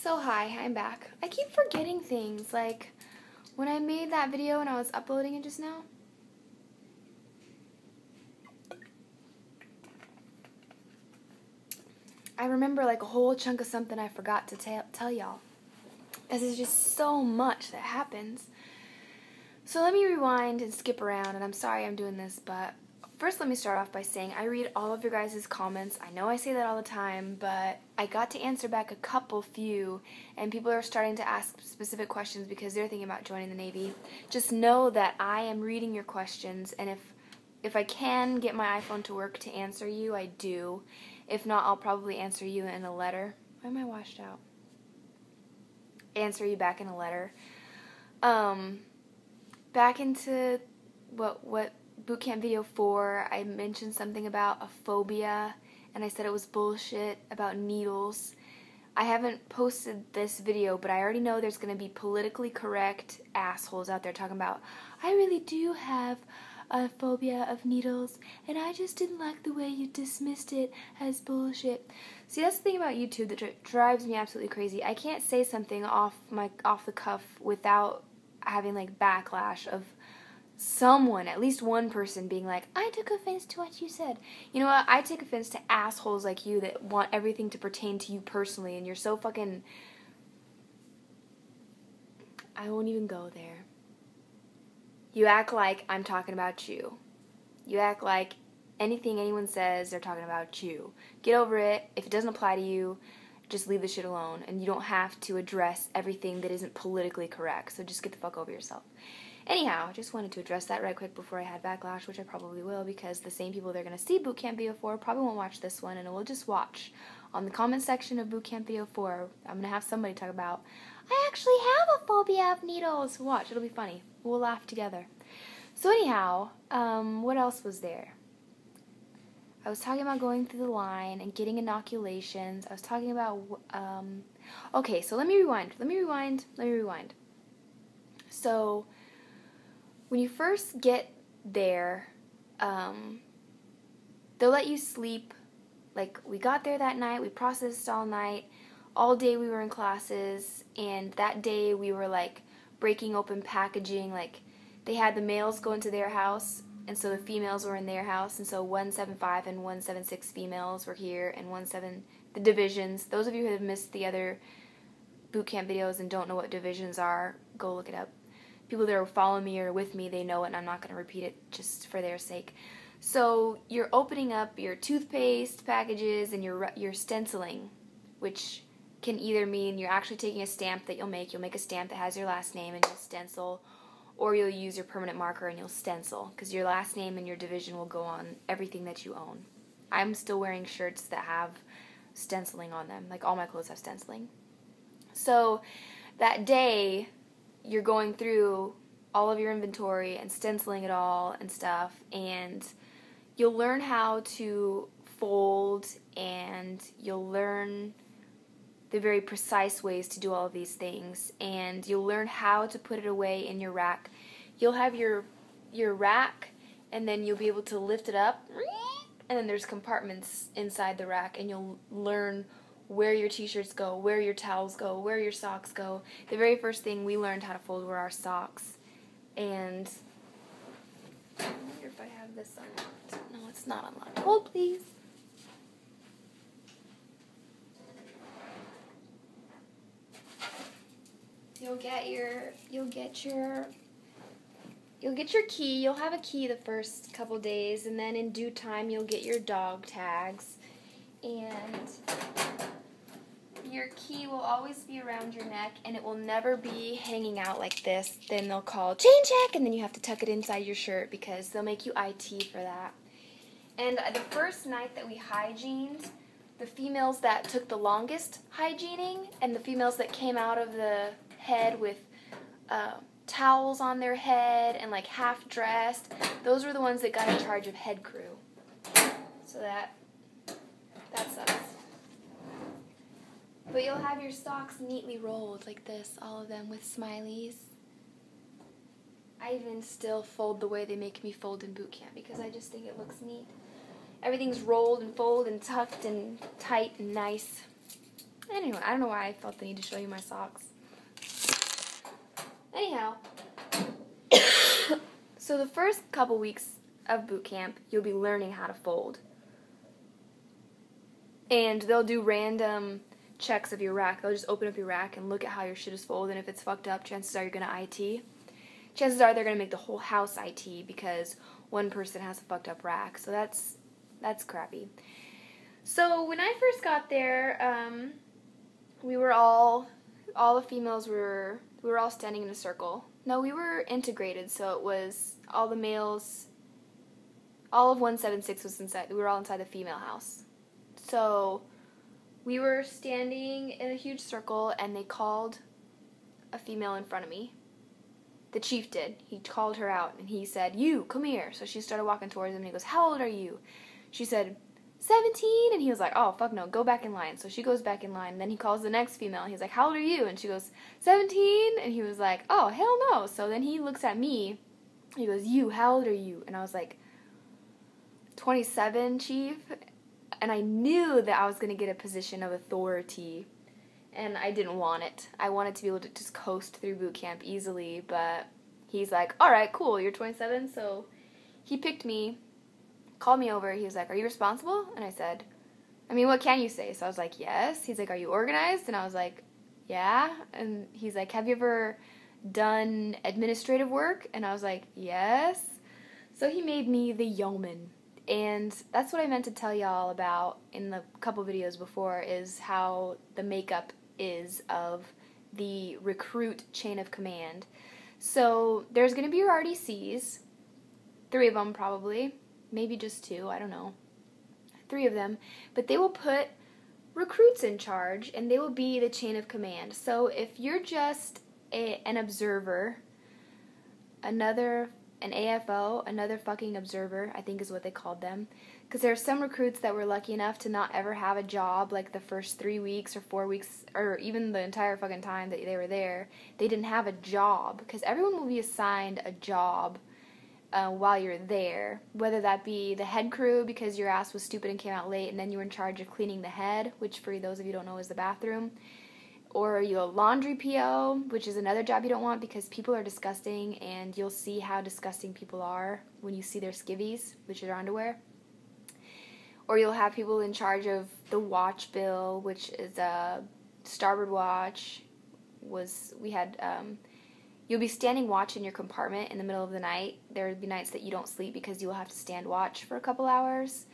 So hi, I'm back. I keep forgetting things, like when I made that video and I was uploading it just now. I remember like a whole chunk of something I forgot to tell y'all. As there's just so much that happens. So let me rewind and skip around, and I'm sorry I'm doing this, but first let me start off by saying I read all of your guys' comments. I know I say that all the time, but I got to answer back a few, and people are starting to ask specific questions because they're thinking about joining the Navy. Just know that I am reading your questions, and if I can get my iPhone to work to answer you, I do. If not, I'll probably answer you in a letter. Why am I washed out? Answer you back in a letter. Back into what Bootcamp video 4, I mentioned something about a phobia, and I said it was bullshit about needles. I haven't posted this video, but I already know there's going to be politically correct assholes out there talking about, I really do have a phobia of needles, and I just didn't like the way you dismissed it as bullshit. See, that's the thing about YouTube that drives me absolutely crazy. I can't say something off the cuff without having like backlash of someone, at least one person, being like, I took offense to what you said. You know what? I take offense to assholes like you that want everything to pertain to you personally, and you're so fucking... I won't even go there. You act like I'm talking about you. You act like anything anyone says, they're talking about you. Get over it. If it doesn't apply to you, just leave the shit alone, and you don't have to address everything that isn't politically correct, so just get the fuck over yourself. Anyhow, I just wanted to address that right quick before I had backlash, which I probably will, because the same people they're going to see Bootcamp video 4 probably won't watch this one, and we'll just watch. On the comment section of Bootcamp video 4, I'm going to have somebody talk about, I actually have a phobia of needles. Watch, it'll be funny. We'll laugh together. So anyhow, what else was there? I was talking about going through the line and getting inoculations. I was talking about, okay, so let me rewind. So, when you first get there, they'll let you sleep. Like, we got there that night, we processed all night, all day we were in classes, and that day we were, like, breaking open packaging. Like, they had the males go into their house, and so the females were in their house, and so 175 and 176 females were here, and the divisions. Those of you who have missed the other bootcamp videos and don't know what divisions are, go look it up. People that are following me or with me, they know it, and I'm not going to repeat it just for their sake. So you're opening up your toothpaste packages and your stenciling, which can either mean you're actually taking a stamp that you'll make a stamp that has your last name and you'll stencil, or you'll use your permanent marker and you'll stencil, because your last name and your division will go on everything that you own. I'm still wearing shirts that have stenciling on them. Like, all my clothes have stenciling. So that day, you're going through all of your inventory and stenciling it all and stuff, and you'll learn how to fold, and you'll learn the very precise ways to do all of these things, and you'll learn how to put it away in your rack. You'll have your rack, and then you'll be able to lift it up, and then there's compartments inside the rack, and you'll learn where your t-shirts go, where your towels go, where your socks go. The very first thing we learned how to fold were our socks. And I wonder if I have this unlocked. No, it's not unlocked. Hold, please. You'll get your key. You'll have a key the first couple days, and then in due time you'll get your dog tags, and your key will always be around your neck, and it will never be hanging out like this. Then they'll call chain check, and then you have to tuck it inside your shirt because they'll make you IT for that. And the first night that we hygiened, the females that took the longest hygiening and the females that came out of the head with towels on their head and like half dressed, those were the ones that got in charge of head crew. So that sucks. But you'll have your socks neatly rolled like this, all of them with smileys. I even still fold the way they make me fold in boot camp because I just think it looks neat. Everything's rolled and folded and tucked and tight and nice. Anyway, I don't know why I felt the need to show you my socks. Anyhow, so the first couple weeks of boot camp, you'll be learning how to fold. And they'll do random checks of your rack. They'll just open up your rack and look at how your shit is folded, and if it's fucked up, chances are you're going to IT. Chances are they're going to make the whole house IT because one person has a fucked up rack. So that's crappy. So when I first got there, we were all the females we were all standing in a circle. No, we were integrated, so it was all the males, all of 176 was inside. We were all inside the female house. So we were standing in a huge circle, and they called a female in front of me. The chief did. He called her out, and he said, "You, come here." So she started walking towards him, and he goes, "How old are you?" She said, 17, and he was like, "Oh, fuck no, go back in line." So she goes back in line, and then he calls the next female, and he's like, "How old are you?" And she goes, 17, and he was like, "Oh, hell no." So then he looks at me, he goes, "You, how old are you?" And I was like, 27, chief. And I knew that I was going to get a position of authority, and I didn't want it. I wanted to be able to just coast through boot camp easily, but he's like, "All right, cool, you're 27, so he picked me, called me over. He was like, "Are you responsible?" And I said, "I mean, what can you say?" So I was like, "Yes." He's like, "Are you organized?" And I was like, "Yeah." And he's like, "Have you ever done administrative work?" And I was like, "Yes." So he made me the yeoman. And that's what I meant to tell y'all about in the couple videos before, is how the makeup is of the recruit chain of command. So there's going to be your RTCs, 3 of them probably, maybe just 2, I don't know, 3 of them, but they will put recruits in charge, and they will be the chain of command. So if you're just an observer, an AFO, another fucking observer, I think is what they called them. Because there are some recruits that were lucky enough to not ever have a job, like the first 3 weeks or 4 weeks, or even the entire fucking time that they were there. They didn't have a job, because everyone will be assigned a job while you're there. Whether that be the head crew, because your ass was stupid and came out late, and then you were in charge of cleaning the head, which for those of you who don't know is the bathroom. Or you go laundry PO, which is another job you don't want, because people are disgusting, and you'll see how disgusting people are when you see their skivvies, which is their underwear. Or you'll have people in charge of the watch bill, which is a starboard watch. You'll be standing watch in your compartment in the middle of the night. There would be nights that you don't sleep because you will have to stand watch for a couple hours.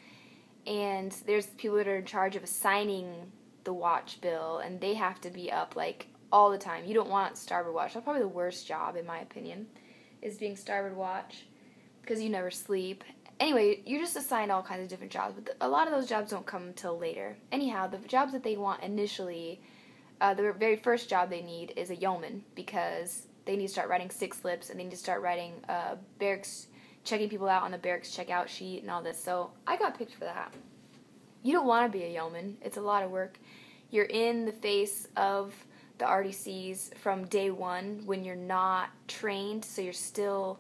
And there's people that are in charge of assigning the watch bill, and they have to be up like all the time. You don't want starboard watch. That's probably the worst job in my opinion, is being starboard watch, because you never sleep. Anyway, you're just assigned all kinds of different jobs, but a lot of those jobs don't come until later. Anyhow, the jobs that they want initially, the very first job they need is a yeoman, because they need to start writing 6 slips, and they need to start writing barracks, checking people out on the barracks checkout sheet and all this. So I got picked for that. You don't want to be a yeoman. It's a lot of work. You're in the face of the RTCs from day one when you're not trained, so you're still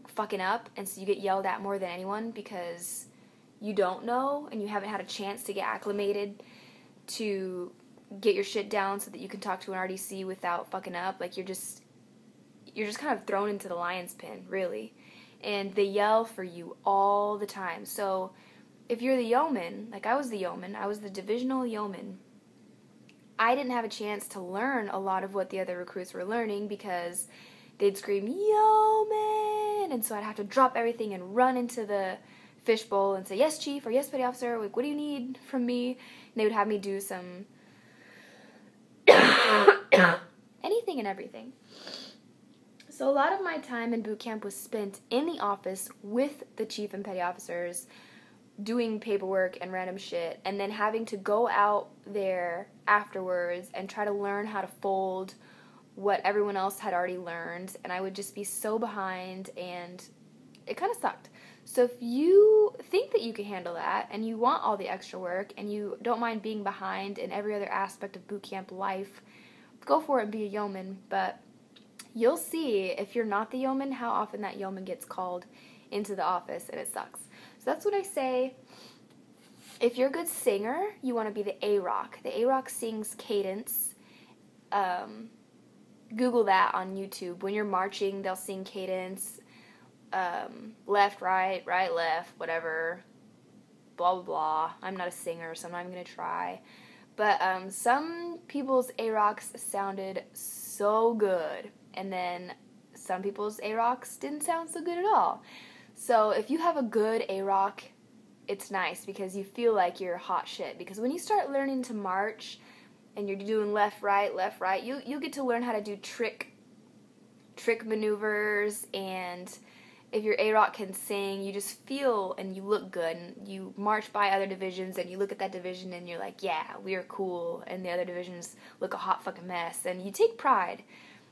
fucking up, and so you get yelled at more than anyone because you don't know and you haven't had a chance to get acclimated to get your shit down so that you can talk to an RTC without fucking up. Like, you're just kind of thrown into the lion's pen, really. And they yell for you all the time. So if you're the yeoman, like I was the yeoman, I was the divisional yeoman, I didn't have a chance to learn a lot of what the other recruits were learning because they'd scream, "Yeoman!" And so I'd have to drop everything and run into the fishbowl and say, "Yes, chief," or "Yes, petty officer," like, "What do you need from me?" And they would have me do some anything and everything. So a lot of my time in boot camp was spent in the office with the chief and petty officers, doing paperwork and random shit, and then having to go out there afterwards and try to learn how to fold what everyone else had already learned, and I would just be so behind, and it kind of sucked. So if you think that you can handle that, and you want all the extra work, and you don't mind being behind in every other aspect of boot camp life, go for it and be a yeoman. But you'll see, if you're not the yeoman, how often that yeoman gets called into the office, and it sucks. So that's what I say. If you're a good singer, you want to be the AROC. The AROC sings cadence. Google that on YouTube. When you're marching, they'll sing cadence. Left, right, left, whatever. Blah, blah, blah. I'm not a singer, so I'm not even going to try. But some people's AROCs sounded so good. And then some people's AROCs didn't sound so good at all. So if you have a good AROC, it's nice because you feel like you're hot shit. Because when you start learning to march and you're doing left, right, you get to learn how to do trick maneuvers, and if your AROC can sing, you just feel and you look good, and you march by other divisions and you look at that division and you're like, yeah, we're cool, and the other divisions look a hot fucking mess, and you take pride.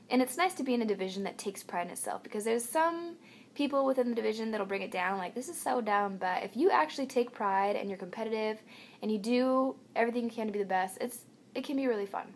And it's nice to be in a division that takes pride in itself, because there's some people within the division that'll bring it down, like, this is so dumb, but if you actually take pride and you're competitive and you do everything you can to be the best, it can be really fun.